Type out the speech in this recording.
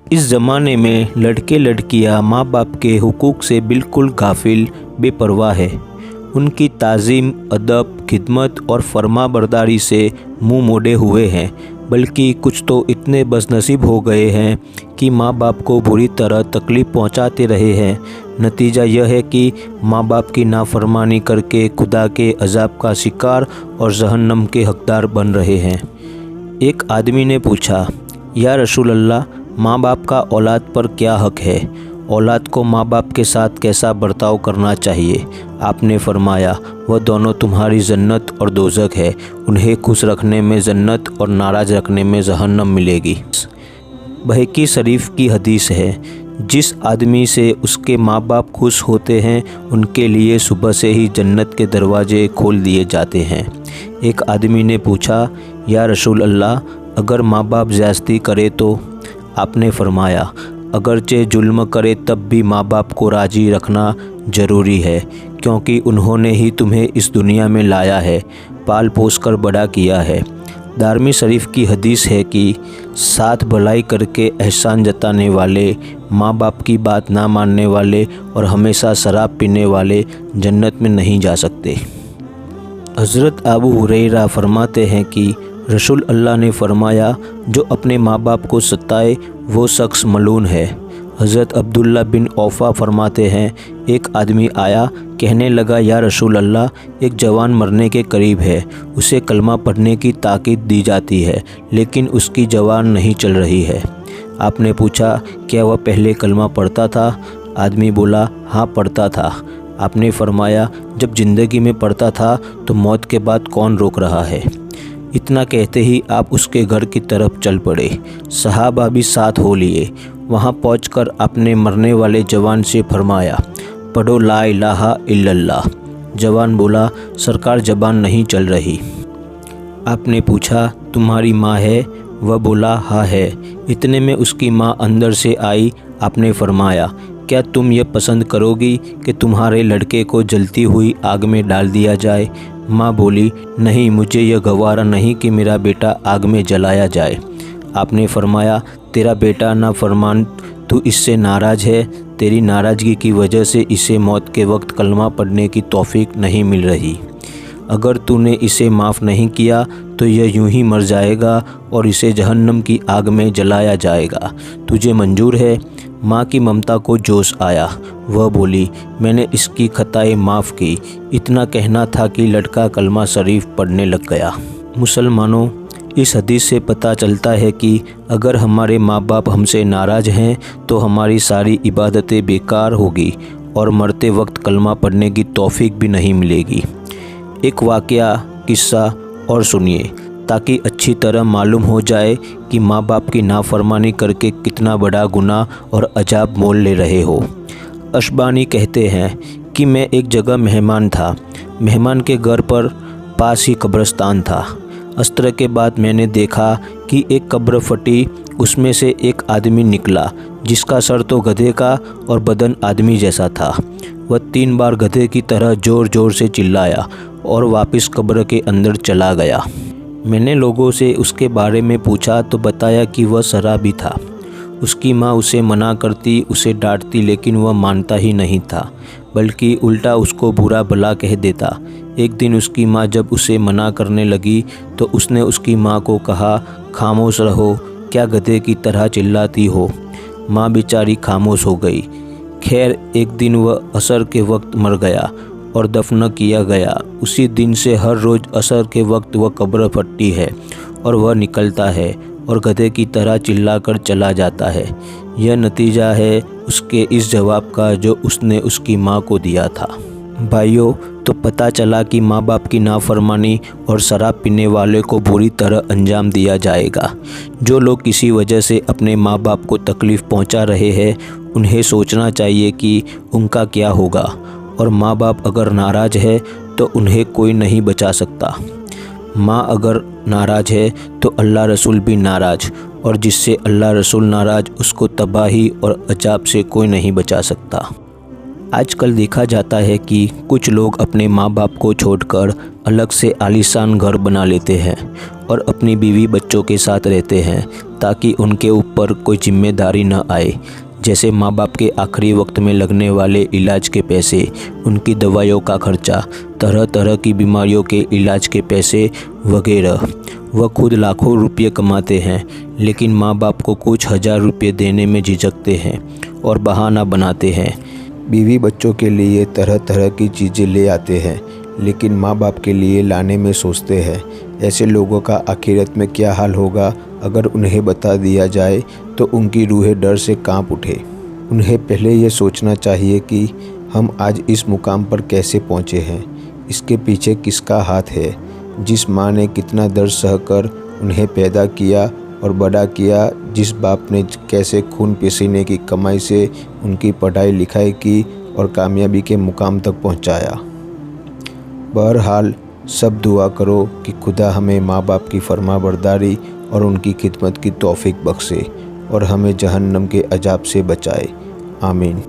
इस ज़माने में लड़के लड़कियां माँ बाप के हुकूक से बिल्कुल गाफिल बेपरवाह है। उनकी ताज़ीम, अदब, खिदमत और फरमाबरदारी से मुंह मोड़े हुए हैं, बल्कि कुछ तो इतने बदनसीब हो गए हैं कि माँ बाप को बुरी तरह तकलीफ़ पहुँचाते रहे हैं। नतीजा यह है कि माँ बाप की नाफरमानी करके खुदा के अज़ाब का शिकार और जहन्नम के हकदार बन रहे हैं। एक आदमी ने पूछा, या रसूल अल्लाह, माँ बाप का औलाद पर क्या हक़ है? औलाद को माँ बाप के साथ कैसा बर्ताव करना चाहिए? आपने फरमाया, वह दोनों तुम्हारी जन्नत और दोज़ख है। उन्हें खुश रखने में जन्नत और नाराज़ रखने में जहन्नम मिलेगी। बहकी शरीफ की हदीस है, जिस आदमी से उसके माँ बाप खुश होते हैं उनके लिए सुबह से ही जन्नत के दरवाजे खोल दिए जाते हैं। एक आदमी ने पूछा, या रसूल अल्लाह, अगर माँ बाप ज़्यादती करे तो? आपने फरमाया, अगरचे जुल्म करे तब भी माँ बाप को राज़ी रखना ज़रूरी है, क्योंकि उन्होंने ही तुम्हें इस दुनिया में लाया है, पाल पोस कर बड़ा किया है। दारमी शरीफ की हदीस है कि साथ भलाई करके एहसान जताने वाले, माँ बाप की बात ना मानने वाले और हमेशा शराब पीने वाले जन्नत में नहीं जा सकते। हज़रत अबू हुरैरा फरमाते हैं कि रसूल अल्लाह ने फरमाया, जो अपने माँ बाप को सताए वो शख्स मलून है। हज़रत अब्दुल्ला बिन औफ़ा फरमाते हैं, एक आदमी आया, कहने लगा, या रसूल अल्लाह, एक जवान मरने के करीब है, उसे कलमा पढ़ने की ताकीद दी जाती है, लेकिन उसकी जवान नहीं चल रही है। आपने पूछा, क्या वह पहले कलमा पढ़ता था? आदमी बोला, हाँ पढ़ता था। आपने फरमाया, जब ज़िंदगी में पढ़ता था तो मौत के बाद कौन रोक रहा है? इतना कहते ही आप उसके घर की तरफ चल पड़े। सहाबा भी साथ हो लिए। वहाँ पहुंचकर आपने मरने वाले जवान से फरमाया, पढ़ो ला इलाहा इल्लल्लाह। जवान बोला, सरकार ज़बान नहीं चल रही। आपने पूछा, तुम्हारी माँ है? वह बोला, हाँ है। इतने में उसकी माँ अंदर से आई। आपने फरमाया, क्या तुम ये पसंद करोगी कि तुम्हारे लड़के को जलती हुई आग में डाल दिया जाए? माँ बोली, नहीं, मुझे यह गवारा नहीं कि मेरा बेटा आग में जलाया जाए। आपने फरमाया, तेरा बेटा नाफरमान, तू इससे नाराज़ है। तेरी नाराज़गी की वजह से इसे मौत के वक्त कलमा पढ़ने की तौफीक नहीं मिल रही। अगर तूने इसे माफ़ नहीं किया तो यह यूं ही मर जाएगा और इसे जहन्नम की आग में जलाया जाएगा। तुझे मंजूर है? माँ की ममता को जोश आया। वह बोली, मैंने इसकी खताएं माफ़ की। इतना कहना था कि लड़का कलमा शरीफ पढ़ने लग गया। मुसलमानों, इस हदीस से पता चलता है कि अगर हमारे माँ बाप हमसे नाराज़ हैं तो हमारी सारी इबादतें बेकार होगी और मरते वक्त कलमा पढ़ने की तौफीक भी नहीं मिलेगी। एक वाक़या, किस्सा और सुनिए, ताकि अच्छी तरह मालूम हो जाए कि माँ बाप की नाफरमानी करके कितना बड़ा गुनाह और अजाब मोल ले रहे हो। अशबानी कहते हैं कि मैं एक जगह मेहमान था। मेहमान के घर पर पास ही कब्रिस्तान था। अस्त्र के बाद मैंने देखा कि एक कब्र फटी, उसमें से एक आदमी निकला जिसका सर तो गधे का और बदन आदमी जैसा था। वह 3 बार गधे की तरह ज़ोर ज़ोर से चिल्लाया और वापस कब्र के अंदर चला गया। मैंने लोगों से उसके बारे में पूछा तो बताया कि वह शराबी था। उसकी माँ उसे मना करती, उसे डांटती, लेकिन वह मानता ही नहीं था, बल्कि उल्टा उसको बुरा भला कह देता। एक दिन उसकी माँ जब उसे मना करने लगी तो उसने उसकी माँ को कहा, खामोश रहो, क्या गधे की तरह चिल्लाती हो? माँ बेचारी खामोश हो गई। खैर, एक दिन वह असर के वक्त मर गया और दफन किया गया। उसी दिन से हर रोज़ असर के वक्त वह कब्र फटती है और वह निकलता है और गधे की तरह चिल्लाकर चला जाता है। यह नतीजा है उसके इस जवाब का जो उसने उसकी माँ को दिया था। भाइयों, तो पता चला कि माँ बाप की नाफरमानी और शराब पीने वाले को बुरी तरह अंजाम दिया जाएगा। जो लोग किसी वजह से अपने माँ बाप को तकलीफ़ पहुँचा रहे हैं, उन्हें सोचना चाहिए कि उनका क्या होगा। और माँ बाप अगर नाराज़ है तो उन्हें कोई नहीं बचा सकता। माँ अगर नाराज़ है तो अल्लाह रसूल भी नाराज़, और जिससे अल्लाह रसूल नाराज़ उसको तबाही और अजाब से कोई नहीं बचा सकता। आजकल देखा जाता है कि कुछ लोग अपने माँ बाप को छोड़कर अलग से आलीशान घर बना लेते हैं और अपनी बीवी बच्चों के साथ रहते हैं ताकि उनके ऊपर कोई जिम्मेदारी न आए, जैसे माँ बाप के आखिरी वक्त में लगने वाले इलाज के पैसे, उनकी दवाइयों का खर्चा, तरह तरह की बीमारियों के इलाज के पैसे वगैरह। वह खुद लाखों रुपये कमाते हैं, लेकिन माँ बाप को कुछ हज़ार रुपये देने में झिझकते हैं और बहाना बनाते हैं। बीवी बच्चों के लिए तरह तरह की चीज़ें ले आते हैं, लेकिन माँ बाप के लिए लाने में सोचते हैं। ऐसे लोगों का आखिरत में क्या हाल होगा अगर उन्हें बता दिया जाए तो उनकी रूहें डर से कांप उठे। उन्हें पहले ये सोचना चाहिए कि हम आज इस मुकाम पर कैसे पहुँचे हैं, इसके पीछे किसका हाथ है। जिस माँ ने कितना दर्द सहकर उन्हें पैदा किया और बड़ा किया, जिस बाप ने कैसे खून पसीने की कमाई से उनकी पढ़ाई लिखाई की और कामयाबी के मुकाम तक पहुँचाया। बहरहाल सब दुआ करो कि खुदा हमें माँ बाप की फरमाबरदारी और उनकी खिदमत की तौफीक बख्शे और हमें जहन्नम के अजाब से बचाए। आमीन।